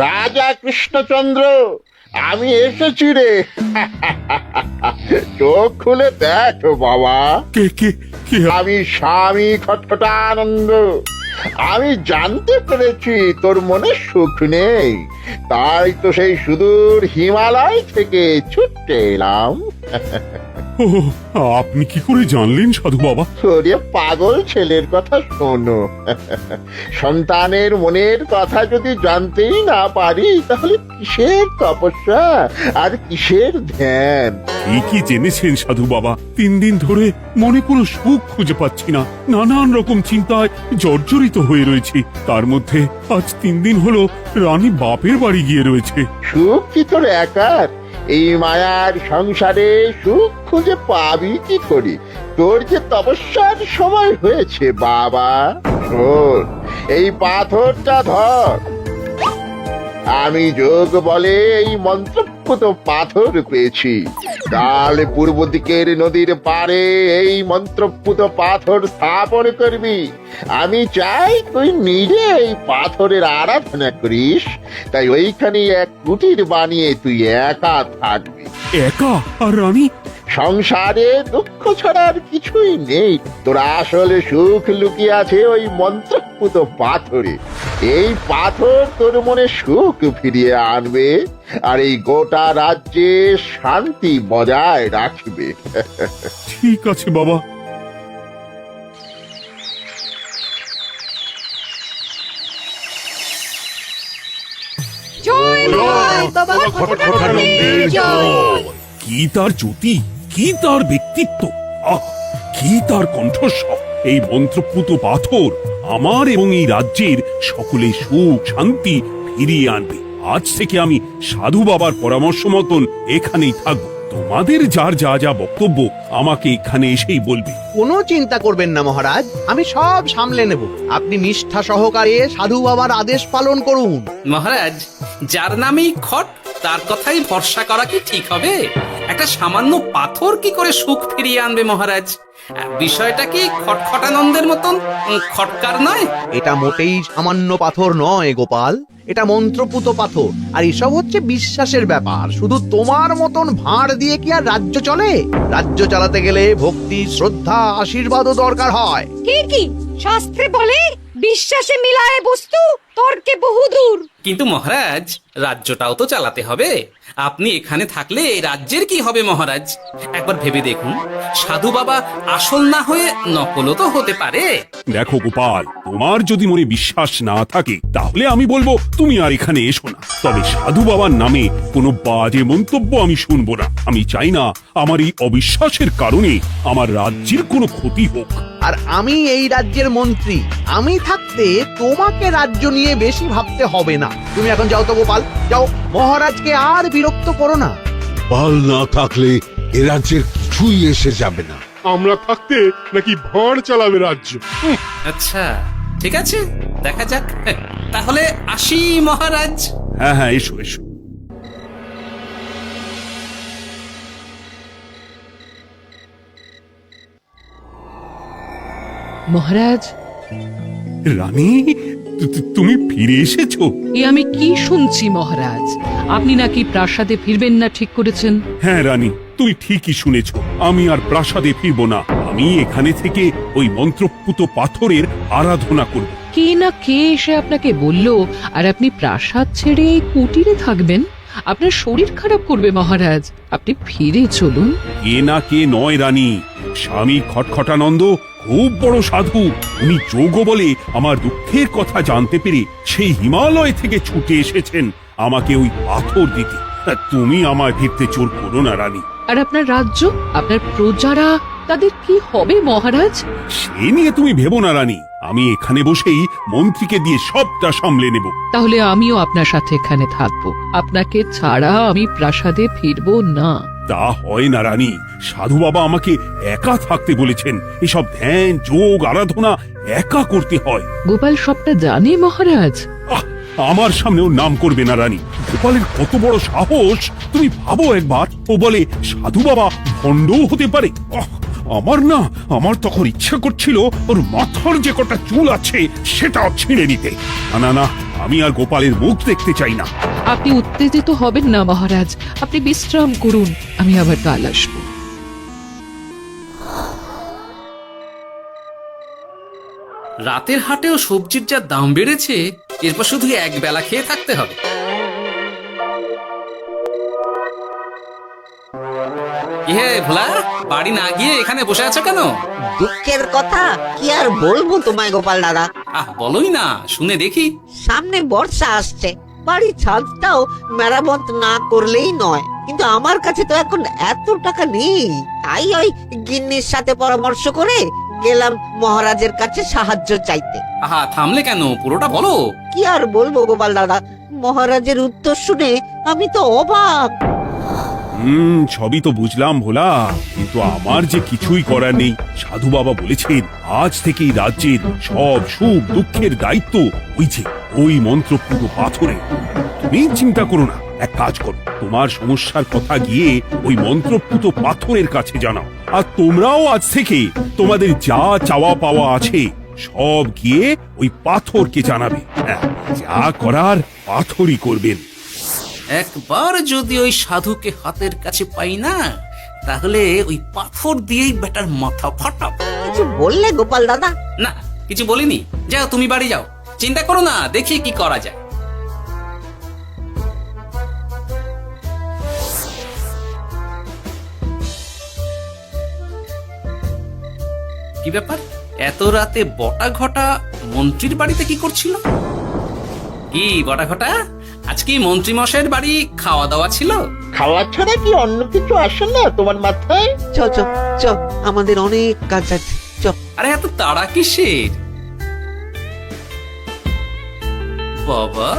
রাজা কৃষ্ণচন্দ্র, আমি এসেছি রে। চোখ খুলে দেখো বাবা, কে কে কে? আমি স্বামী খটখটানন্দ। আমি জানতে পেরেছি তোর মনে সুখ নেই, তাই তো সেই সুদূর হিমালয় থেকে ছুটে এলাম। ও, আপনি কি করে জানলেন সাধু বাবা? ওরে পাগল ছেলের কথা শোনো। সন্তানের মনের কথা যদি জানতেই না পারি, তাহলে কিসের তপস্যা আর কিসের ধ্যান? কি জেনেছেন সাধু বাবা? 3 দিন ধরে মনে কোনো সুখ খুঁজে পাচ্ছি না, নানান রকম চিন্তায় জর্জরিত হয়ে রয়েছে। তার মধ্যে আজ 3 দিন হলো রানী বাপের বাড়ি গিয়ে রয়েছে। সুখ কি তোর একার? এই মায়ার সংসারে সুখ খুঁজে পাবি কি করি? তোর যে তপস্যার সময় হয়েছে বাবা। শোন, এই পাথরটা ধর। আমি যোগ বলে এই মন্ত্রপুত পাথর পেয়েছি। কাল পূর্ব দিকের নদীর পাড়ে এই মন্ত্রপুত পাথর স্থাপন করবি। আমি চাই তুই নিজে এই পাথরের আরাধনা করিস। তাই ওইখানে এক কুটির বানিয়ে তুই একা থাকবি। একা? আর রানী? সংসারে দুঃখ ছাড়ার কিছুই নেই। তোর আসলে সুখ লুকিয়ে আছে ওই মন্ত্রপুত পাথরে। এই পাথর তোর মনে সুখ ফিরিয়ে আনবে আর এই গোটা রাজ্যে শান্তি বজায় রাখবে। ঠিক আছে বাবা। জয় বাবা খটখটানন্দের জয়। কি তার জ্যোতি, কি তার ব্যক্তিত্ব, আহ, কি তার কণ্ঠস্বর! এই মন্ত্রপুত পাথর আমার এবং এই রাজ্যের সকলে সুখ শান্তি ফিরিয়ে আনবে। আজ থেকে আমি সাধু বাবার পরামর্শ মতন এখানেই থাকবো। তোমাদের যার যা যা বক্তব্য আমাকে এখানে এসেই বলবে। কোনো চিন্তা করবেন না মহারাজ, আমি সব সামলে নেব। আপনি নিষ্ঠা সহকারে সাধু বাবার আদেশ পালন করুন। মহারাজ, যার নামেই খট তার কথাই ভরসা করা কি ঠিক হবে? একটা সামান্য পাথর কি করে সুখ ফিরিয়ে আনবে মহারাজ? বিষয়টা কি খটখটানন্দের মতন খটকার নয়? এটা মোটেই সামান্য পাথর নয় গোপাল, এটা মন্ত্রপুত পাথর। আর এসব হচ্ছে বিশ্বাসের ব্যাপার। শুধু তোমার মতন ভাঁড় দিয়ে কি আর রাজ্য চলে? রাজ্য চালাতে গেলে ভক্তি, শ্রদ্ধা, আশীর্বাদও দরকার হয়। কি শাস্ত্রে বলে বিশ্বাসে মিলায় বস্তু, তর্কে বহুদূর। কিন্তু মহারাজ, রাজ্যটাও তো চালাতে হবে। আপনি এখানে থাকলে এই রাজ্যের কি হবে মহারাজ? একবার ভেবে দেখুন, সাধু বাবা আসল না হয়ে নকলও তো হতে পারে। দেখো গোপাল, তোমার যদি মনে বিশ্বাস না থাকে তাহলে আমি বলবো তুমি আর এখানে এসো না। তবে সাধু বাবার নামে কোনো বাজে মন্তব্য আমি শুনবো না। আমি চাই না আমার এই অবিশ্বাসের কারণে আমার রাজ্যের কোনো ক্ষতি হোক। আর আমি এই রাজ্যের মন্ত্রী, আমি থাকতে তোমাকে রাজ্য নিয়ে বেশি ভাবতে হবে না। তুমি এখন যাও তো গোপাল, যাও। মহারাজকে আর বিরক্ত করো না। পাল না থাকলে এ রাজ্যের কিছুই এসে যাবে না। আমরা থাকতে নাকি ভাঁড় চালাবে রাজ্য? আচ্ছা, ঠিক আছে, দেখা যাক। তাহলে আসি মহারাজ। হ্যাঁ হ্যাঁ, এসো এসো। মহারাজ, রানী, তুমি ফিরে এসেছো? এ আমি কি শুনছি মহারাজ? আপনি নাকি প্রাসাদে ফিরবেন না ঠিক করেছেন? হ্যাঁ রানী, তুমি ঠিকই শুনেছো। আমি আর প্রাসাদে ফিরবো না। আমি এখানে থেকে ওই মন্ত্রপুত পাথরের আরাধনা করব। কে না কে এসে আপনাকে বলল আর আপনি প্রাসাদ ছেড়ে এই কুটিরে থাকবেন? আপনার শরীর খারাপ করবে মহারাজ, আপনি ফিরে চলুন। কে না কে নয় রানী, স্বামী খটখটানন্দ খুব বড় সাধু। উনি যোগ বলে আমার দুঃখের কথা জানতে পেরে সেই হিমালয় থেকে ছুটে এসেছেন আমাকে ওই পাথর দিতে। তুমি আমায় ফিরতে জোর করো না রানী। আর আপনার রাজ্য, আপনার প্রজারা, তাদের কি হবে মহারাজ? সে নিয়ে তুমি ভেবো না রানী, আমি এখানে বসেই মন্ত্রীকে দিয়ে সবটা সামলে নেব। তাহলে আমিও আপনার সাথে এখানে থাকবো। আপনাকে ছাড়া আমি প্রাসাদে ফিরবো না। তা হয় না রানী, সাধু বাবা আমাকে একা থাকতে বলেছেন। এসব ধ্যান যোগ আরাধনা একা করতে হয়। গোপাল সবটা জানে মহারাজ। আমার সামনেও নাম করবে না রানী। গোপালের কত বড় সাহস তুমি ভাবো একবার। ও বলে সাধু বাবা ভণ্ডও হতে পারে। আমার তখন ইচ্ছা করছিল ওর মাথার যে কটা চুল আছে সেটা ছিঁড়ে নিতে। না না, আমি আর গোপালের মুখ দেখতে চাই না। আপনি উত্তেজিত হবেন না মহারাজ, আপনি বিশ্রাম করুন, আমি আবার কাল আসবো। রাতের হাটেও সবজির যা দাম বেড়েছে, এরপর শুধু এক বেলা খেয়ে থাকতে হবে। কি হে ভোলা, বাড়ি না গিয়ে এখানে বসে আছো কেন? দুঃখের কথা কি আর বলবো তোমায় গোপাল দাদা। বলোই না, শুনে দেখি। সামনে বর্ষা আসছে, বাড়ির ছাদটাও মেরামত না করলেই নয়, কিন্তু আমার কাছে তো এখন এত টাকা নেই। তাই ওই গিন্নির সাথে পরামর্শ করে গেলাম মহারাজের কাছে সাহায্য চাইতে। থামলে কেন, পুরোটা বলো। কি আর বলবো গোপাল দাদা, মহারাজের উত্তর শুনে আমি তো অবাক। সবই তো বুঝলাম ভোলা, কিন্তু আমার যে কিছুই করার নেই। সাধু বাবা বলেছেন আজ থেকেই রাজ্যের সব সুখ দুঃখের দায়িত্ব ওই মন্ত্রপুত পাথরে। তুমি চিন্তা করো না, এক কাজ করো, তোমার সমস্যার কথা গিয়ে ওই মন্ত্রপুত পাথরের কাছে জানাও। আর তোমরাও আজ থেকে তোমাদের যা চাওয়া পাওয়া আছে সব গিয়ে ওই পাথরকে জানাবে। যা করার পাথরই করবেন। একবার যদি ওই সাধুকে হাতের কাছে পাই না, তাহলে ওই পাথর দিয়েই বেটার মাথা ফাটাব। কিছু বললে গোপাল দাদা? না, কিছু বলিনি। যাও, তুমি বাড়ি যাও, চিন্তা করো না, দেখি কি করা যায়। কি ব্যাপার, এত রাতে বটা ঘটা মন্ত্রীর বাড়িতে কি করছিল? কি বটা ঘটা, আজকে মন্ত্রী মশাইয়ের বাড়ি খাওয়া দাওয়া ছিল? খাওয়া ছাড়া কি অন্য কিছু আসে না তোমার মাথায়? চ চ চ, আমাদের অনেক কাজ আছে, চ। আরে এত তাড়া কিসের? বাবা,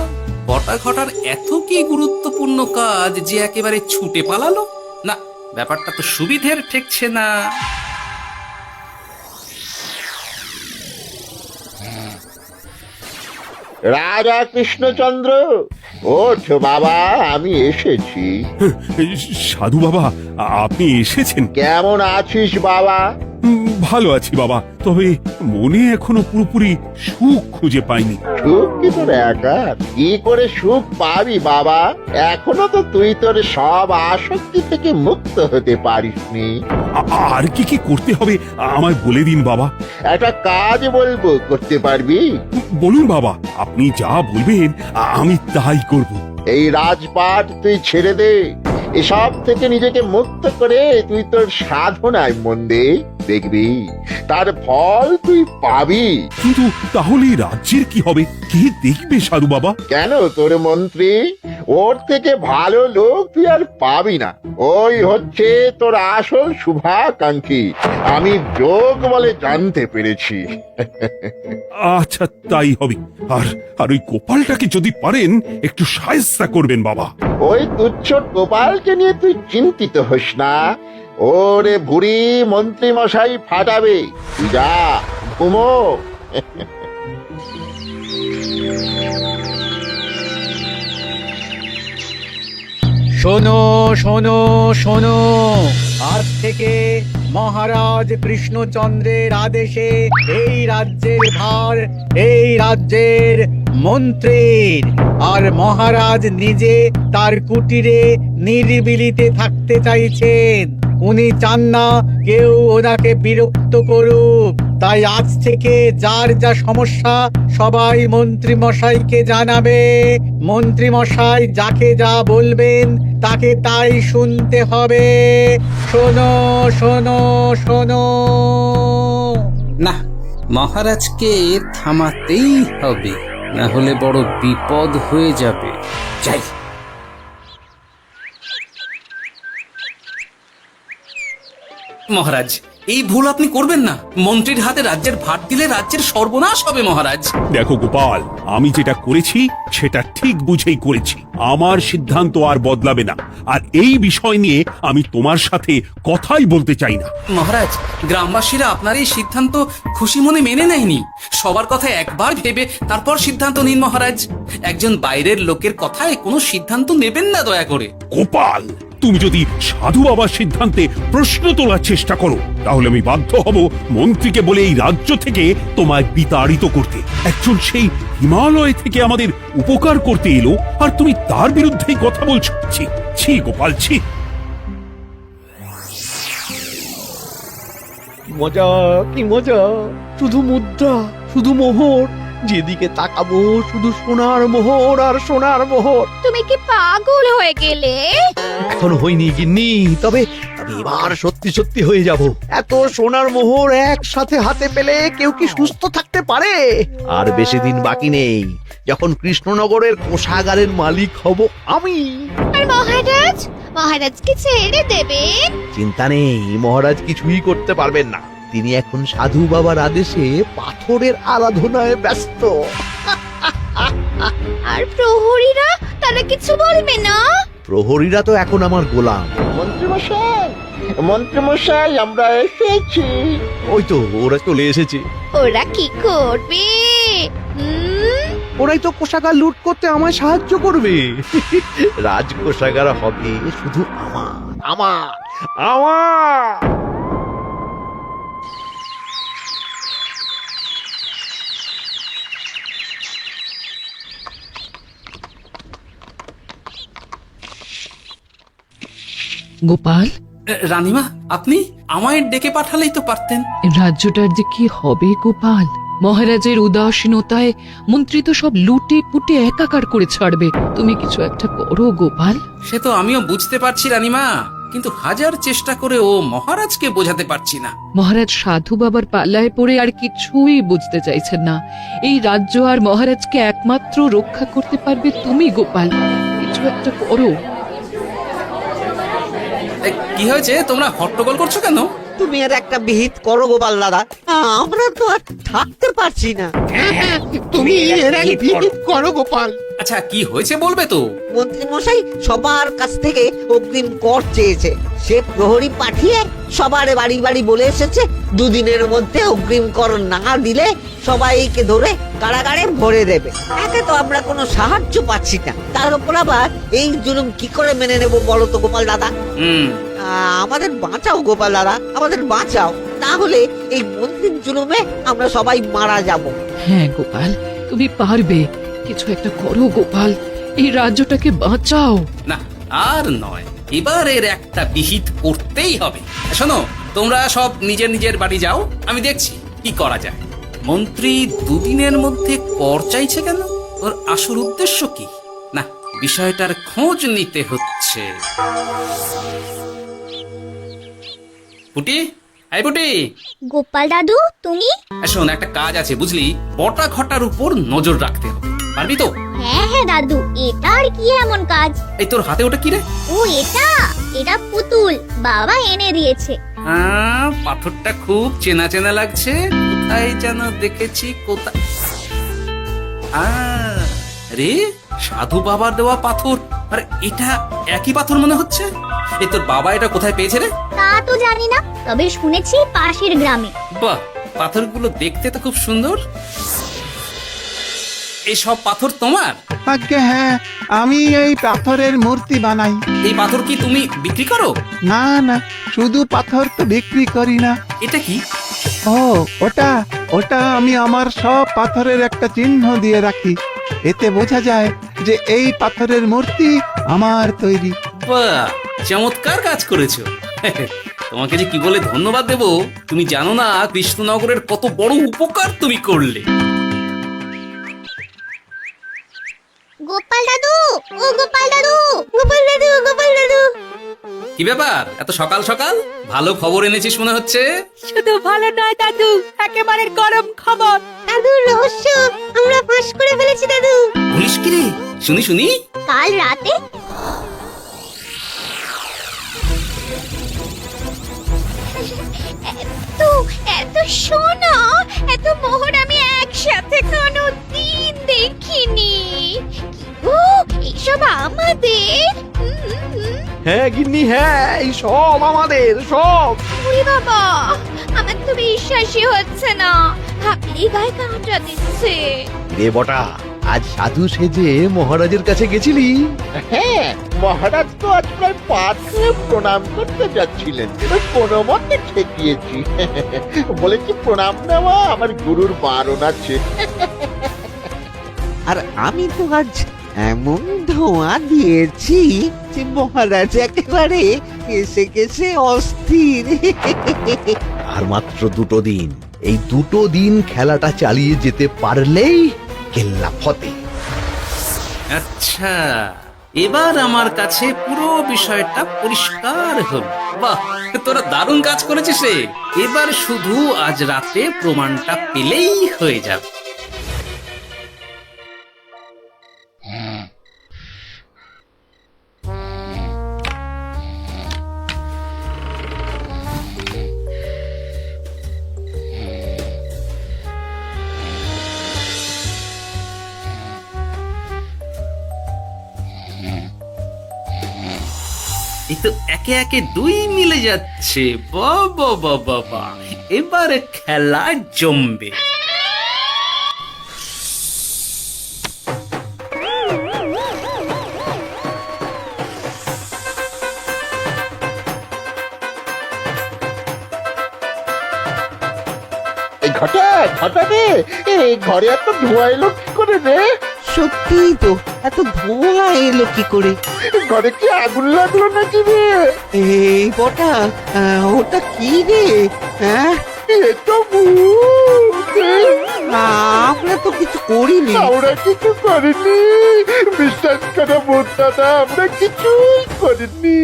বটা ঘটার এত কি গুরুত্বপূর্ণ কাজ যে একেবারে ছুটে পালালো? না, ব্যাপারটা তো সুবিধের ঠেকছে না। রাজা কৃষ্ণচন্দ্র, ওঠ বাবা, আমি এসেছি। সাধু বাবা, আপনি এসেছেন? কেমন আছিস বাবা? ভালো আছি বাবা, তবে মনে এখনো পুরোপুরি সুখ খুঁজে পাইনি। সুখ কি তোর একার? কি করে সুখ পাবি বাবা? এখনো তো তুই তোর সব আসক্তি থেকে মুক্ত হতে পারিসনি। আর কি কি করতে হবে আমায় বলে দিন বাবা। একটা কাজ বলবো, করতে পারবি? বলুন বাবা, আপনি যা বলবেন আমি তাই করব। এই রাজপাট তুই ছেড়ে দে, এসব থেকে নিজেকে মুক্ত করে তুই তোর সাধনায় মন দে, দেখবি তার ফল তুই পাবি। কিন্তু তাহলে রাজ্যের কি হবে? কে দেখবে সাধু বাবা? কেন, তোর মন্ত্রী, ওর থেকে ভালো লোক তুই আর পাবি না। ওই হচ্ছে তোর আসল শুভাকাঙ্ক্ষী, আমি যোগ বলে জানতে পেরেছি। আচ্ছা, তাই হবে। আর ওই গোপালটাকে যদি পারেন একটু সাহায্য করবেন বাবা। ওই তুচ্ছ গোপালকে নিয়ে তুই চিন্তিত হোস না, ওরে ভুড়ি মন্ত্রী মশাই ফাটাবে। তুই যা, ঘুমো। শোনো শোনো শোনো, আজ থেকে মহারাজ কৃষ্ণচন্দ্রের আদেশে এই রাজ্যের ভার এই রাজ্যের মন্ত্রীর। আর মহারাজ নিজে তার কুটিরে নিরিবিলিতে থাকতে চাইছেন। উনি চান না কেউ ওনাকে বিরক্ত করুক। তাই আজ থেকে যার যা সমস্যা সবাই মন্ত্রী মশাইকে জানাবে। মন্ত্রী মশাই যাকে যা বলবেন তাকে তাই শুনতে হবে। শোনো শোনো শোনো। না, মহারাজকে থামাতেই হবে, না হলে বড় বিপদ হয়ে যাবে। যাই। মহারাজ, এই ভুল আপনি করবেন না। মন্ত্রীর হাতে রাজ্যের ভার দিলে রাজ্যের সর্বনাশ হবে মহারাজ। দেখো গোপাল, আমি যেটা করেছি সেটা ঠিক বুঝেই করেছি। আমার সিদ্ধান্ত আর বদলাবে না। আর এই বিষয় নিয়ে আমি তোমার সাথে কথাই বলতে চাই না। মহারাজ, গ্রামবাসীরা আপনার এই সিদ্ধান্ত খুশি মনে মেনে নেয়নি। সবার কথা একবার ভেবে তারপর সিদ্ধান্ত নিন মহারাজ। একজন বাইরের লোকের কথায় কোনো সিদ্ধান্ত নেবেন না দয়া করে। গোপাল, তুমি যদি সাধু বাবার সিদ্ধান্তে প্রশ্ন তোলার চেষ্টা করো তাহলে আমি বাধ্য হব মন্ত্রীকে বলে এই রাজ্য থেকে তোমায় বিতাড়িত করতে। একজন সেই হিমালয় থেকে আমাদের উপকার করতে এলো আর তুমি তার বিরুদ্ধেই কথা বলছো। ছি ছি গোপাল, ছি। মজা, কি মজা! শুধু মুদ্রা, শুধু মোহর, যেদিকে তাকাবো শুধু সোনার মোহর আর সোনার মোহর। তুমি কি পাগল হয়ে গেলে? এখন হইনি গিন্নি, তবে এবার সত্যি সত্যি হয়ে যাব। এত সোনার মোহর একসাথে হাতে পেলে কেউ কি সুস্থ থাকতে পারে? আর বেশি দিন বাকি নেই যখন কৃষ্ণনগরের কোষাগারের মালিক হব আমি। আর মহারাজ, মহারাজকে ছেড়ে দেবেন? চিন্তা নেই, মহারাজ কিছুই করতে পারবেন না। তিনি এখন সাধু বাবার আদেশে পাথরের আরাধনায় ব্যস্ত। আর প্রহরীরা, তারা কিছু বলবে না? প্রহরীরা তো এখন আমার গোলাম। মন্ত্রীমশাই, মন্ত্রীমশাই, আমরা এসেছি। ওই তো ওরা চলে এসেছে। ওরা কি করবে? ওরাই তো কোষাগার লুট করতে আমায় সাহায্য করবে। রাজ কোষাগার হবে শুধু আমার, আমার, আমার। গোপাল, রানীমা, আপনি আমায় ডেকে পাঠালেই তো পারতেন। রাজ্যটার যে কি হবে গোপাল? মহারাজের উদাসীনতায় মন্ত্রী তো সব লুটে পুটে একাকার করে ছাড়বে। তুমি কিছু একটা করো গোপাল। সে তো আমিও বুঝতে পারছি রানীমা, কিন্তু হাজার চেষ্টা করে ও মহারাজকে বোঝাতে পারছি না। মহারাজ সাধু বাবার পাল্লায় পড়ে আর কিছুই বুঝতে চাইছেন না। এই রাজ্য আর মহারাজকে একমাত্র রক্ষা করতে পারবে তুমি গোপাল। কিছু একটা করো। কি হয়েছে, তোমরা হট্টগোল করছো কেন? তুমি আর একটা বিহিত করো গোপাল দাদা, আমরা তো আর থাকতে পারছি না। তুমি এর এক বিহিত করো গোপাল। আচ্ছা, কি হয়েছে বলবে তো? মন্ত্রী মশাই সবার কাছ থেকে অগ্রিম কর চেয়েছে। সে প্রহরী পাঠিয়ে সবার বাড়ি বাড়ি বলে এসেছে দুদিনের মধ্যে অগ্রিম কর না দিলে সবাইকে ধরে কারাগারে ভরে দেবে। একে তো আমরা কোনো সাহায্য পাচ্ছি না, তার উপর আবার এই জুলুম কি করে মেনে নেব বলো তো গোপাল দাদা? আমাদের বাঁচাও গোপাল দাদা, আমাদের বাঁচাও, তাহলে এই মন্ত্রীর জুলুমে আমরা সবাই মারা যাব। হ্যাঁ গোপাল, তুমি পারবে। কিছু একটা করো গোপাল, এই রাজ্যটাকে বাঁচাও। না, আর নয়, এবার এর একটা বিহিত করতেই হবে। শোনো, তোমরা সব নিজের নিজের বাড়ি যাও, আমি দেখছি কি করা যায়। মন্ত্রী দুদিনের মধ্যে কর চাইছে কেন? ওর আসল উদ্দেশ্য কি? না, বিষয়টার খোঁজ নিতে হচ্ছে। পুটি, এই পুটি। গোপাল দাদু, তুমি? শোন, একটা কাজ আছে বুঝলি, বটা ঘটার উপর নজর রাখতে হবে, পারবি তো? হ্যাঁ হ্যাঁ দাদু, এটা আর কি এমন কাজ? এই তোর হাতে ওটা কি রে? ও এটা পুতুল, বাবা এনে দিয়েছে। পাথরটা খুব চেনা চেনা লাগছে, কোথায় যেন দেখেছি। কোথায়? রে, সাধু বাবার দেওয়া পাথর। আরে এটা একই পাথর মনে হচ্ছে। এই তোর বাবা এটা কোথায় পেয়েছে রে? তা তো জানি না, তবে শুনেছি পাশের গ্রামে। বাহ, পাথরগুলো দেখতে তো খুব সুন্দর। এই সব পাথর তোমার? আজ্ঞে হ্যাঁ, আমি এই পাথরের মূর্তি বানাই। এই পাথর কি তুমি বিক্রি করো? না না, শুধু পাথর তো বিক্রি করি না। এটা কি? ও, ওটা আমি আমার সব পাথরের একটা চিহ্ন দিয়ে রাখি। এতে বোঝা যায় যে এই পাথরের মূর্তি আমার তৈরি। বাহ, চমৎকার কাজ করেছো। তোমাকে যে কি বলে ধন্যবাদ দেব তুমি জানো না। কৃষ্ণনগরের কত বড় উপকার তুমি করলে। গোপাল দাদু, ও গোপাল দাদু, গোপাল দাদু, গোপাল দাদু। কি ব্যাপার, এত সকাল সকাল ভালো খবর এনেছিস মনে হচ্ছে? শুধু ভালো নয় দাদু, একেবারে গরম খবর। দাদু, রহস্য আমরা ফাঁস করে ফেলেছি দাদু। বলিস কি রে? শুনি শুনি। কাল রাতে এত সোনা, এত মোহর আমি একসাথে কোনোদিন দেখিনি। ও, এইসব আমাদের? হ্যাঁ গিন্নি, হ্যাঁ, এই সব আমাদের, সব। ওরে বাবা, আমার তো বিশ্বাসই হচ্ছে না, ভাবলেই গায়ে কাঁটা দিচ্ছে। রে বটা, আজ সাধু সেজে মহারাজের কাছে গেছিলি? হ্যাঁ, মহারাজ তো আজ প্রায় পা ছুঁয়ে প্রণাম করতে যাচ্ছিলেন, ওই কোনো মতে ঠেকিয়েছি। বলেছি প্রণাম নেওয়া আমার গুরুর বারণ আছে। আর আমি তো আজ এমন ধোঁয়া দিয়েছি যে মহারাজ একেবারে কেসে কেসে অস্থির। আর মাত্র 2 দিন, এই 2 দিন খেলাটা চালিয়ে যেতে পারলেই কেল্লা ফতে। আচ্ছা, এবার আমার কাছে পুরো বিষয়টা পরিষ্কার হল। বাহ, তোরা দারুণ কাজ করেছিস রে। এবার শুধু আজ রাতে প্রমাণটা পেলেই হয়ে যাবে। এই তো একে একে 2 মিলে যাচ্ছে। বাবা বাবা বাবা, এবার খেলা জমবে। এই ঘটা ঘটা রে, এই ঘরে এত ধোঁয়া এলো কি করে রে? সত্যিই তো, এত ধোঁয়া এলো কি করে? ঘরে কি আগুন লাগলো নাকি রে? এই বটা, ওটা কি রে? হ্যাঁ, এ তো ভূত। আমরা তো কিছু করিনি। আমরা কিছু করিনি, বিশ্বাস করো ভূত দাদা, আমরা কিছুই করিনি।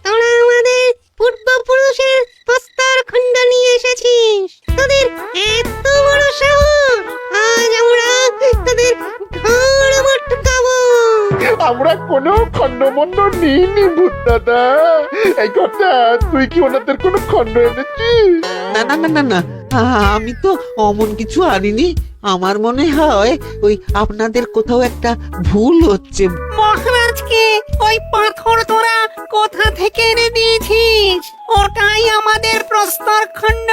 তোরা আমাদের পূর্বপুরুষের প্রস্তর খণ্ড নিয়ে এসেছিস, তোদের এত বড় সাহস! আজ আমরা তোদের ঘর মটকাবো। আমরা কোনো খণ্ডমণ্ড নিইনি ভূত দাদা। এই কথা, তুই কি ওনাদের কোনো খণ্ড এনেছিস? না না না না না, আমি তো অমন কিছু আনিনি। আমার মনে হয় ওই আপনাদের কোথাও একটা ভুল হচ্ছে। মহারাজকে ওই পাথর তোরা কোথা থেকে এনে দিয়েছিস? ওটাই আমাদের প্রস্তর খণ্ড,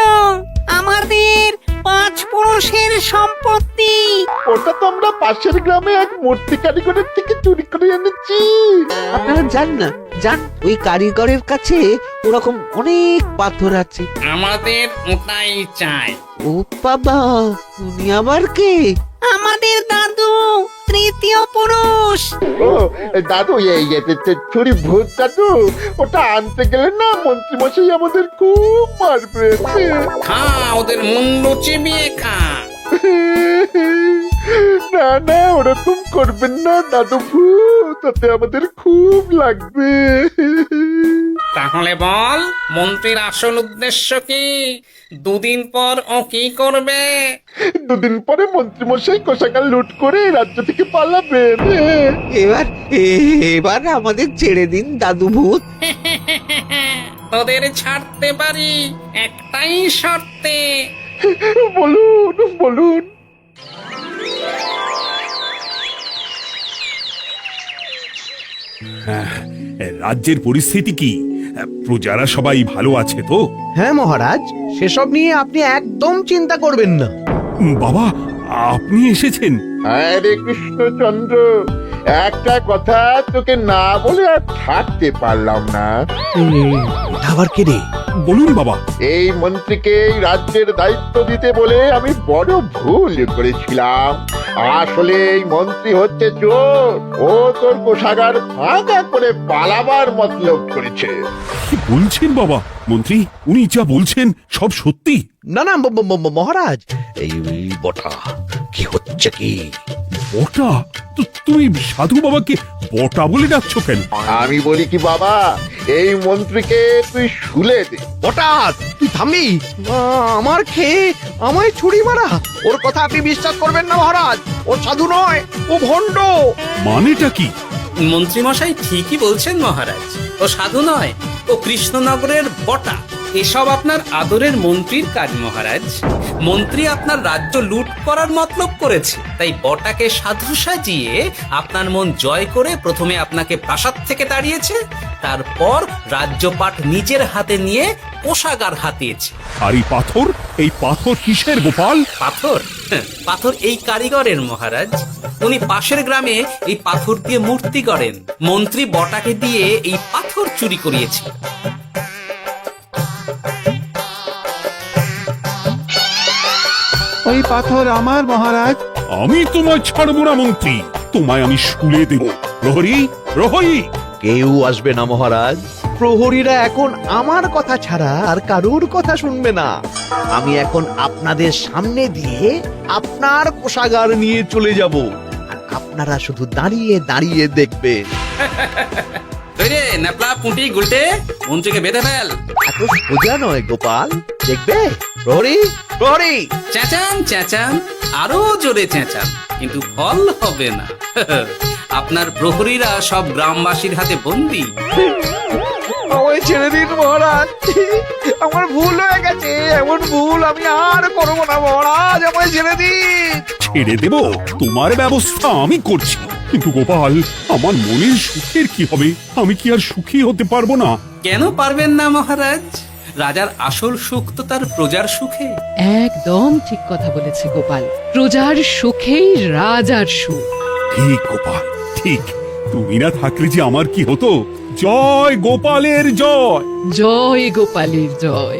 আমাদের 5 পুরুষের সম্পত্তি। ওটা তো আমরা পাশের গ্রামে এক মূর্তি কারিগরের থেকে চুরি করে এনেছি। আপনারা যান না, যান, ওই কারিগরের কাছে ওরকম অনেক পাথর আছে। আমাদের ওটাই চাই। ও বাবা, উনি আবার কে? আমাদের দাদু, 3য় পুরুষ। ও দাদু, এই চুরি ভূত দাদু, ওটা আনতে গেলে না মন্ত্রী মশাই আমাদের খুব মারবে। খা, ওদের মুন্ডু চিবিয়ে খা। না না, ওরকম করবেন না দাদু ভূত, তাতে আমাদের খুব লাগবে। তাহলে বল, মন্ত্রীর আসল উদ্দেশ্য কি? 2 দিন পর ও কি করবে? 2 দিন পরে মন্ত্রী মশাই কোষাগার লুট করে রাজ্য থেকে পালাবেন। এবার আমাদের ছেড়ে দিন দাদু ভূত। তোদের ছাড়তে পারি একটাই শর্তে। বলুন বলুন। রাজ্যের পরিস্থিতি কি? প্রজারা সবাই ভালো আছে তো? হ্যাঁ মহারাজ, সেসব নিয়ে আপনি একদম চিন্তা করবেন না। বাবা, আপনি এসেছেন? হরে কৃষ্ণচন্দ্র, একটা কথা তোকে না বলে আর থাকতে পারলাম না। আবার কে রে? বলুন বাবা। এই মন্ত্রীকে এই রাজ্যের দায়িত্ব দিতে বলে আমি বড় ভুল করেছিলাম। আসলে এই মন্ত্রী হচ্ছে চোর, ও তোর কোষাগার ভাঙা করে পালাবার মতলব করেছে। কি বলছেন বাবা? মন্ত্রী, উনি যা বলছেন সব সত্যি? না না মহারাজ, এই বটা কি হচ্ছে কি? বটা? তো তুমি সাধু বাবাকে বটা বলে ডাকছো কেন? আমি বলি কি বাবা, এই মন্ত্রীকে তুই শুলে দে। বটা, তুই থামবি? আমার খেয়ে আমায় ছুরি মারা? ওর কথা আপনি বিশ্বাস করবেন না মহারাজ, ও সাধু নয়, ও ভণ্ড। মানেটা কি? মন্ত্রী মশাই ঠিকই বলছেন মহারাজ, ও সাধু নয়, ও কৃষ্ণনগরের বটা। এসব আপনার আদরের মন্ত্রীর কাজ মহারাজ। মন্ত্রী আপনার রাজ্য লুট করার মতলব করেছে, তাই বটাকে সাধু সাজিয়ে আপনার মন জয় করে প্রথমে আপনাকে প্রাসাদ থেকে তাড়িয়েছে, তারপর রাজ্যপাট নিজের হাতে নিয়ে কোষাগার হাতিয়েছে। আর এই পাথর কিসের গোপাল? পাথর? পাথর এই কারিগরের মহারাজ। উনি পাশের গ্রামে এই পাথর দিয়ে মূর্তি গড়েন। মন্ত্রী বটাকে দিয়ে এই পাথর চুরি করিয়েছে। ওই পাথর আমার মহারাজ। আমি তোমায় ছাড়বো না মন্ত্রী, তোমায় আমি শুলে দেব। প্রহরী, প্রহরী! কেউ আসবে না মহারাজ। প্রহরীরা এখন আমার কথা ছাড়া আর কারুর কথা শুনবে না। আমি এখন আপনাদের সামনে দিয়ে আপনার কোষাগার নিয়ে চলে যাব, আর আপনারা শুধু দাঁড়িয়ে দাঁড়িয়ে দেখবেন। রে ন্যাপলা পুঁটি গুলটে, মন্ত্রীকে বেঁধে ফেল। এত সোজা নয় গোপাল, দেখবে? প্রহরী, প্রহরী! চেঁচান চেঁচান, আরো জোরে চেঁচান, কিন্তু ফল হবে না। আপনার প্রহরীরা সব গ্রামবাসীর হাতে বন্দী। আমায় ছেড়ে দিন মহারাজ, আমার ভুল হয়ে গেছে। এমন ভুল আমি আর করবো না মহারাজ, আমায় ছেড়ে দিন। ছেড়ে দেব, তোমার ব্যবস্থা আমি করছি। কিন্তু গোপাল, আমার মনের সুখের কি হবে? আমি কি আর সুখী হতে পারবো না? কেন পারবেন না মহারাজ? রাজার আসল সুখ তো তার প্রজার সুখে। একদম ঠিক কথা বলেছে গোপাল। প্রজার সুখেই রাজার সুখ। ঠিক গোপাল, ঠিক। তুমি না থাকলে যে আমার কি হতো? জয় গোপালের জয়! জয় গোপালের জয়।